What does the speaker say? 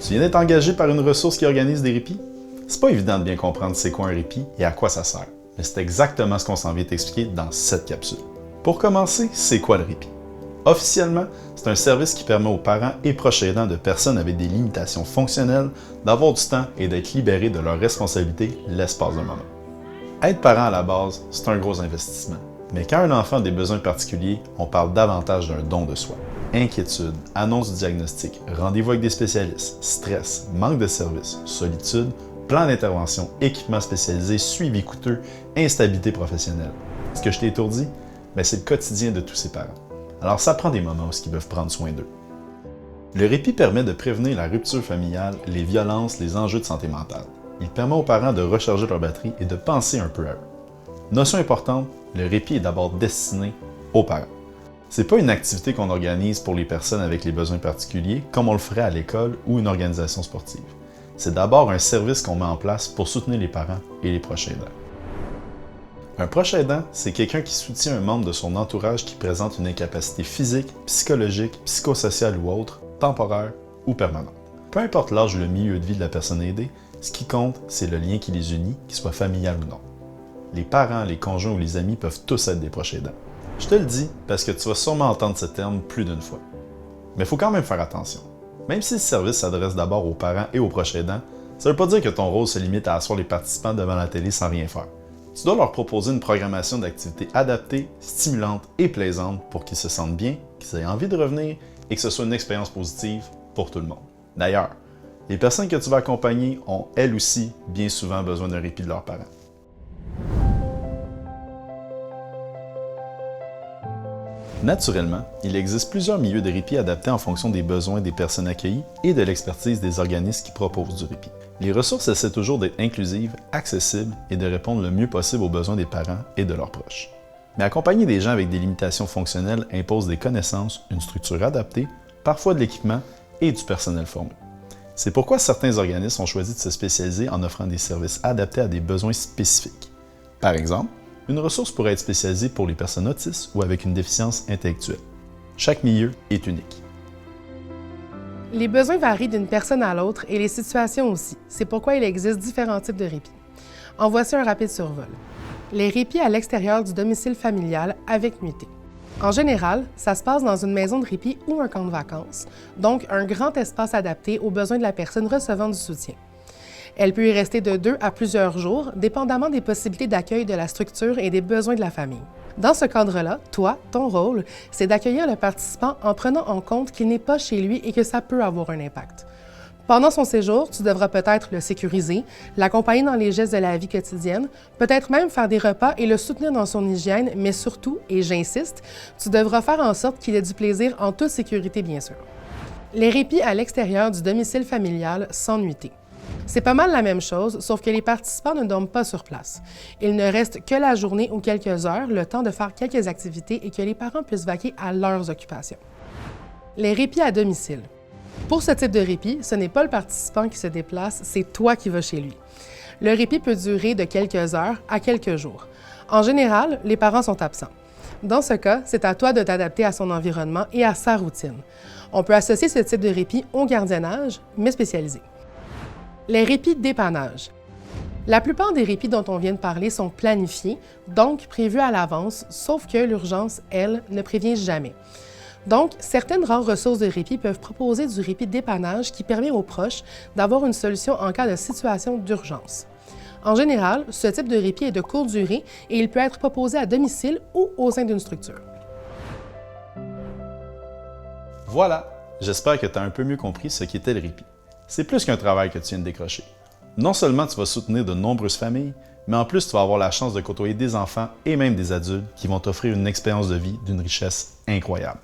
Tu viens d'être engagé par une ressource qui organise des répits? C'est pas évident de bien comprendre c'est quoi un répit et à quoi ça sert, mais c'est exactement ce qu'on s'en vient t'expliquer dans cette capsule. Pour commencer, c'est quoi le répit? Officiellement, c'est un service qui permet aux parents et proches aidants de personnes avec des limitations fonctionnelles d'avoir du temps et d'être libérés de leurs responsabilités l'espace d'un moment. Être parent à la base, c'est un gros investissement. Mais quand un enfant a des besoins particuliers, on parle davantage d'un don de soi. Inquiétude, annonce du diagnostic, rendez-vous avec des spécialistes, stress, manque de services, solitude, plan d'intervention, équipement spécialisé, suivi coûteux, instabilité professionnelle. Est-ce que je t'ai étourdi? C'est le quotidien de tous ces parents. Alors ça prend des moments où ils peuvent prendre soin d'eux. Le répit permet de prévenir la rupture familiale, les violences, les enjeux de santé mentale. Il permet aux parents de recharger leur batterie et de penser un peu à eux. Notion importante, le répit est d'abord destiné aux parents. C'est pas une activité qu'on organise pour les personnes avec les besoins particuliers comme on le ferait à l'école ou une organisation sportive. C'est d'abord un service qu'on met en place pour soutenir les parents et les proches aidants. Un proche aidant, c'est quelqu'un qui soutient un membre de son entourage qui présente une incapacité physique, psychologique, psychosociale ou autre, temporaire ou permanente. Peu importe l'âge ou le milieu de vie de la personne aidée, ce qui compte, c'est le lien qui les unit, qu'il soit familial ou non. Les parents, les conjoints ou les amis peuvent tous être des proches aidants. Je te le dis parce que tu vas sûrement entendre ce terme plus d'une fois. Mais il faut quand même faire attention. Même si le service s'adresse d'abord aux parents et aux proches aidants, ça ne veut pas dire que ton rôle se limite à asseoir les participants devant la télé sans rien faire. Tu dois leur proposer une programmation d'activités adaptée, stimulante et plaisante pour qu'ils se sentent bien, qu'ils aient envie de revenir et que ce soit une expérience positive pour tout le monde. D'ailleurs, les personnes que tu vas accompagner ont elles aussi bien souvent besoin d'un répit de leurs parents. Naturellement, il existe plusieurs milieux de répit adaptés en fonction des besoins des personnes accueillies et de l'expertise des organismes qui proposent du répit. Les ressources essaient toujours d'être inclusives, accessibles et de répondre le mieux possible aux besoins des parents et de leurs proches. Mais accompagner des gens avec des limitations fonctionnelles impose des connaissances, une structure adaptée, parfois de l'équipement et du personnel formé. C'est pourquoi certains organismes ont choisi de se spécialiser en offrant des services adaptés à des besoins spécifiques. Par exemple, une ressource pourrait être spécialisée pour les personnes autistes ou avec une déficience intellectuelle. Chaque milieu est unique. Les besoins varient d'une personne à l'autre et les situations aussi. C'est pourquoi il existe différents types de répits. En voici un rapide survol. Les répits à l'extérieur du domicile familial avec nuitée. En général, ça se passe dans une maison de répit ou un camp de vacances, donc un grand espace adapté aux besoins de la personne recevant du soutien. Elle peut y rester de 2 à plusieurs jours, dépendamment des possibilités d'accueil de la structure et des besoins de la famille. Dans ce cadre-là, toi, ton rôle, c'est d'accueillir le participant en prenant en compte qu'il n'est pas chez lui et que ça peut avoir un impact. Pendant son séjour, tu devras peut-être le sécuriser, l'accompagner dans les gestes de la vie quotidienne, peut-être même faire des repas et le soutenir dans son hygiène, mais surtout, et j'insiste, tu devras faire en sorte qu'il ait du plaisir en toute sécurité, bien sûr. Les répits à l'extérieur du domicile familial sans nuitée. C'est pas mal la même chose, sauf que les participants ne dorment pas sur place. Ils ne restent que la journée ou quelques heures, le temps de faire quelques activités et que les parents puissent vaquer à leurs occupations. Les répits à domicile. Pour ce type de répit, ce n'est pas le participant qui se déplace, c'est toi qui vas chez lui. Le répit peut durer de quelques heures à quelques jours. En général, les parents sont absents. Dans ce cas, c'est à toi de t'adapter à son environnement et à sa routine. On peut associer ce type de répit au gardiennage, mais spécialisé. Les répits dépannage. La plupart des répits dont on vient de parler sont planifiés, donc prévus à l'avance, sauf que l'urgence, elle, ne prévient jamais. Donc, certaines rares ressources de répit peuvent proposer du répit dépannage qui permet aux proches d'avoir une solution en cas de situation d'urgence. En général, ce type de répit est de courte durée et il peut être proposé à domicile ou au sein d'une structure. Voilà, j'espère que tu as un peu mieux compris ce qu'était le répit. C'est plus qu'un travail que tu viens de décrocher. Non seulement tu vas soutenir de nombreuses familles, mais en plus tu vas avoir la chance de côtoyer des enfants et même des adultes qui vont t'offrir une expérience de vie d'une richesse incroyable.